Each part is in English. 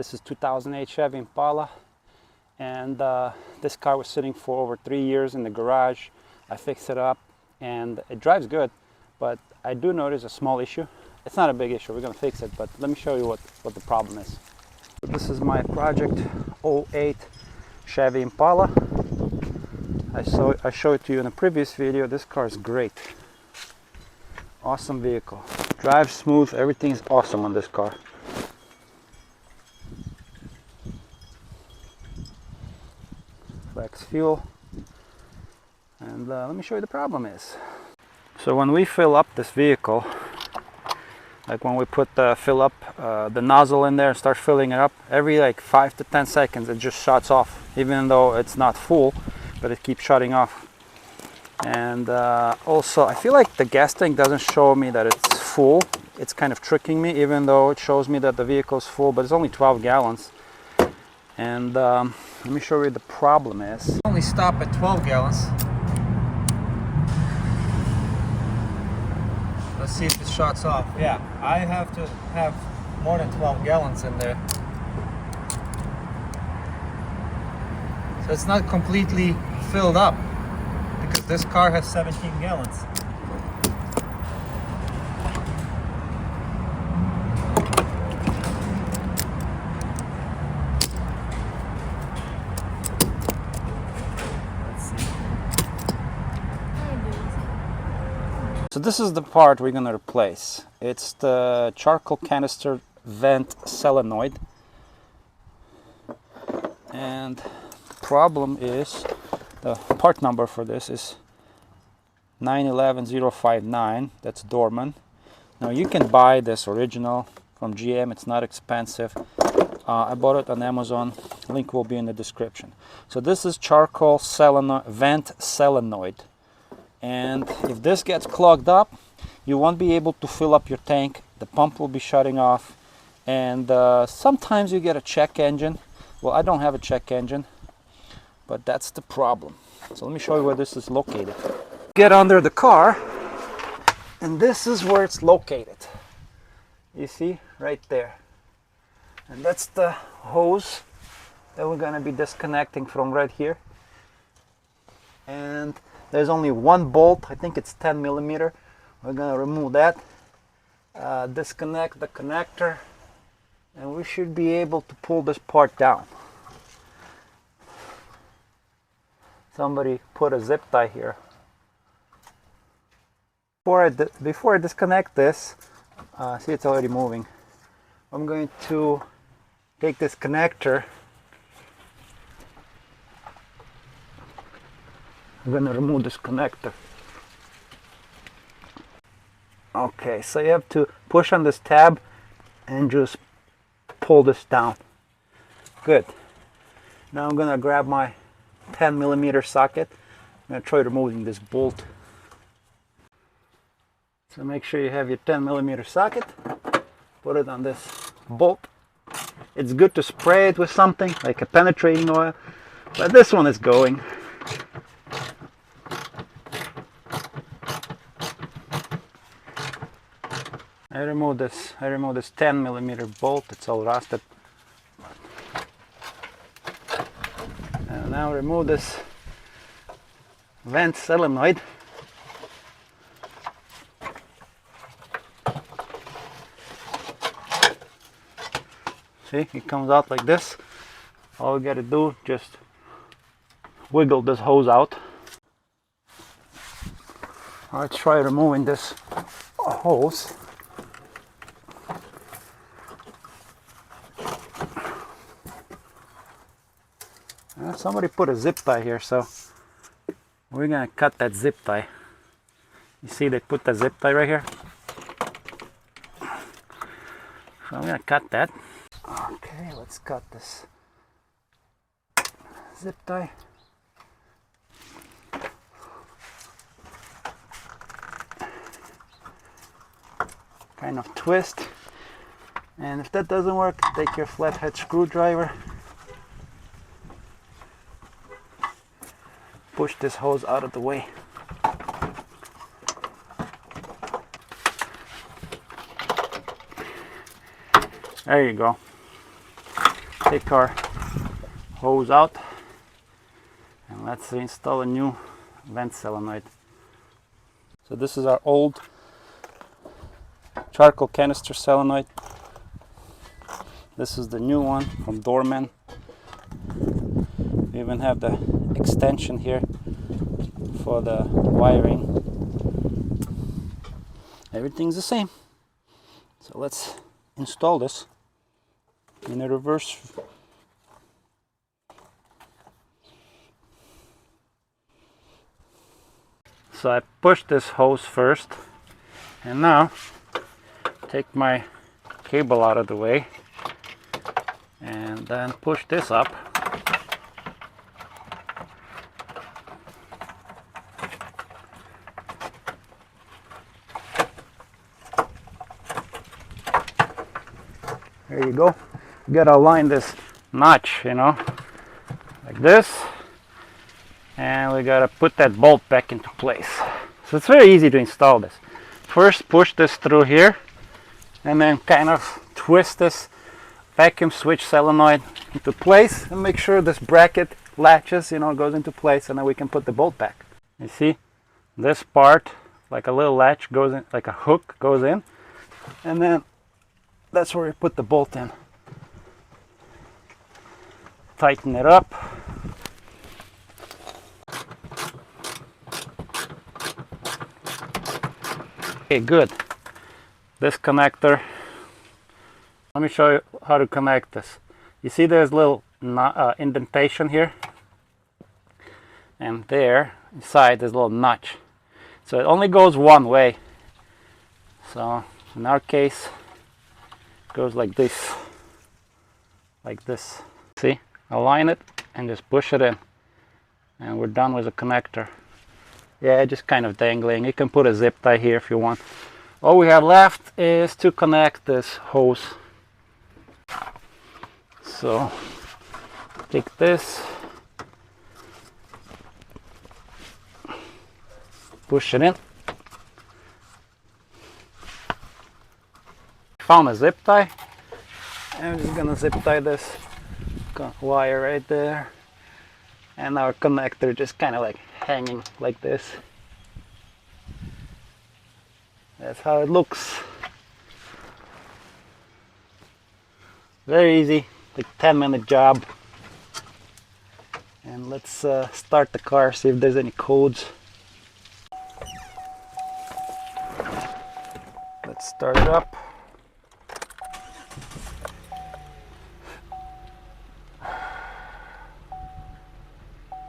This is 2008 Chevy Impala, and this car was sitting for over 3 years in the garage. I fixed it up and it drives good, but I do notice a small issue. It's not a big issue, we're gonna fix it, but let me show you what the problem is. This is my project 08 Chevy Impala. I showed it to you in a previous video. This car is great. Awesome vehicle. Drives smooth, everything is awesome on this car. Flex fuel. And let me show you the problem is. So when we fill up this vehicle, like when we put fill up the nozzle in there and start filling it up, every like 5 to 10 seconds it just shuts off, even though it's not full, but it keeps shutting off. And also I feel like the gas tank doesn't show me that it's full. It's kind of tricking me, even though it shows me that the vehicle is full, but it's only 12 gallons. And let me show you the problem is. Only stop at 12 gallons. Let's see if it shuts off. Yeah, I have to have more than 12 gallons in there. So it's not completely filled up, because this car has 17 gallons. So this is the part we're going to replace. It's the charcoal canister vent solenoid. And the problem is, the part number for this is 911059. That's Dorman. Now you can buy this original from GM. It's not expensive. I bought it on Amazon. Link will be in the description. So this is charcoal vent solenoid. And if this gets clogged up, you won't be able to fill up your tank. The pump will be shutting off. And sometimes you get a check engine. Well, I don't have a check engine, but that's the problem. So let me show you where this is located. Get under the car, and this is where it's located. You see, right there. And that's the hose that we're gonna be disconnecting from right here. And there's only one bolt, I think it's 10 millimeter. We're gonna remove that, disconnect the connector, and we should be able to pull this part down. Somebody put a zip tie here. Before I disconnect this, see, it's already moving. I'm going to take this connector. I'm going to remove this connector. Okay, so you have to push on this tab and just pull this down. Good. Now I'm going to grab my 10 millimeter socket. I'm going to try removing this bolt. So make sure you have your 10 millimeter socket. Put it on this bolt. It's good to spray it with something like a penetrating oil, but this one is going. I removed this 10 millimeter bolt. It's all rusted. And now remove this vent solenoid. See, it comes out like this. All we gotta do, just wiggle this hose out. Let's try removing this hose. Somebody put a zip tie here, so we're gonna cut that zip tie. You see, they put the zip tie right here. So I'm gonna cut that. Okay, let's cut this zip tie. Kind of twist. And if that doesn't work, take your flathead screwdriver. Push this hose out of the way. There you go. take our hose out and let's install a new vent solenoid. So this is our old charcoal canister solenoid. This is the new one from Doorman. We even have the extension here for the wiring. Everything's the same. So let's install this in a reverse. So I push this hose first, and now take my cable out of the way and then push this up. There you go. You gotta align this notch, you know, like this. And we gotta put that bolt back into place. So it's very easy to install this. First push this through here and then kind of twist this vacuum switch solenoid into place and make sure this bracket latches, you know, goes into place, and then we can put the bolt back. You see this part, like a little latch goes in, like a hook goes in, and then that's where you put the bolt in. Tighten it up. Okay, good. This connector, let me show you how to connect this. You see there's a little indentation here, and there inside there's a little notch. So it only goes one way. So in our case, it goes like this. Like this. See? Align it and just push it in. And we're done with the connector. Yeah, just kind of dangling. You can put a zip tie here if you want. All we have left is to connect this hose. So take this, push it in. Found a zip tie. I'm just gonna zip tie this wire right there. And our connector just kind of like hanging like this. That's how it looks. Very easy, like 10-minute job. And let's start the car, see if there's any codes. Let's start it up.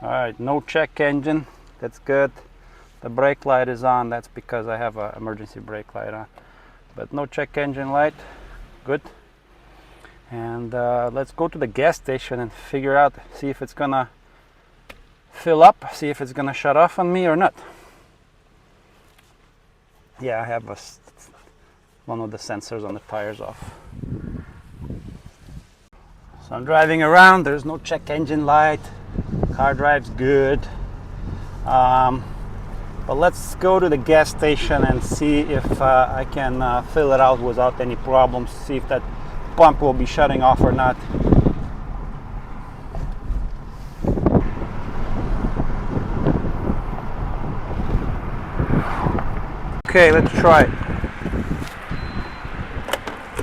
Alright, no check engine, that's good. The brake light is on, that's because I have an emergency brake light on. But no check engine light, good. And let's go to the gas station and figure out, see if it's gonna fill up, see if it's gonna shut off on me or not. Yeah, I have one of the sensors on the tires off. So I'm driving around, there's no check engine light. Car drives good, but let's go to the gas station and see if I can fill it out without any problems, see if that pump will be shutting off or not. Okay, let's try it.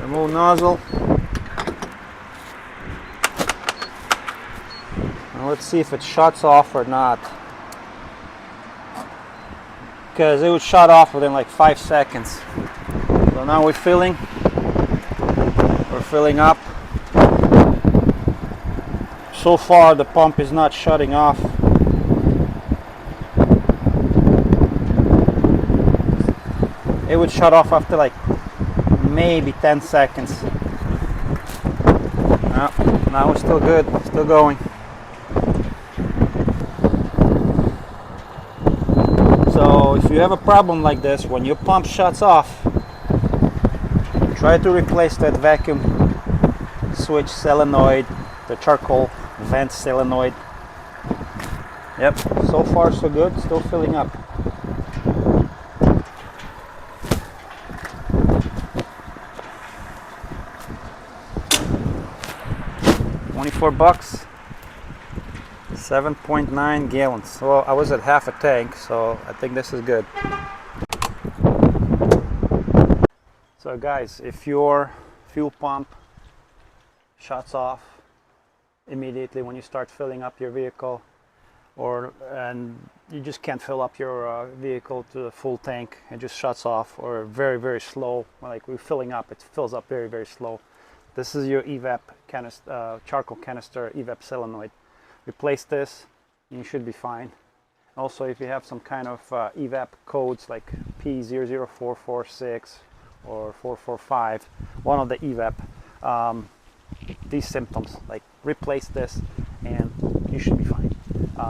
Remove nozzle. Let's see if it shuts off or not, because it would shut off within like 5 seconds. So now we're filling up. So far the pump is not shutting off. It would shut off after like maybe 10 seconds. Now it's still good, still going. So if you have a problem like this, when your pump shuts off, try to replace that vacuum switch solenoid, the charcoal vent solenoid. Yep, so far so good, still filling up. $24, 7.9 gallons. Well, I was at half a tank, so I think this is good. So guys, if your fuel pump shuts off immediately when you start filling up your vehicle, and you just can't fill up your vehicle to the full tank, it just shuts off, or very slow, like we're filling up, it fills up very slow. This is your EVAP canister, charcoal canister EVAP solenoid. Replace this and you should be fine. Also, if you have some kind of EVAP codes like P00446 or 445, one of the EVAP, these symptoms, like replace this and you should be fine.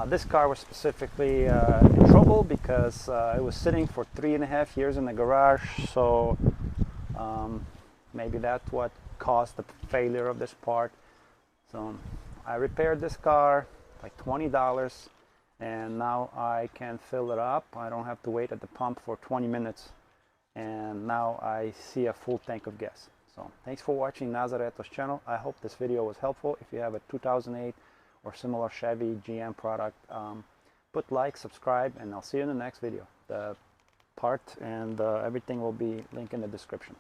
This car was specifically in trouble because it was sitting for 3.5 years in the garage, so maybe that's what caused the failure of this part. So I repaired this car, like $20, and now I can fill it up. I don't have to wait at the pump for 20 minutes, and now I see a full tank of gas. So thanks for watching Nazareto's channel. I hope this video was helpful. If you have a 2008 or similar Chevy GM product, put like, subscribe, and I'll see you in the next video. The part and everything will be linked in the description.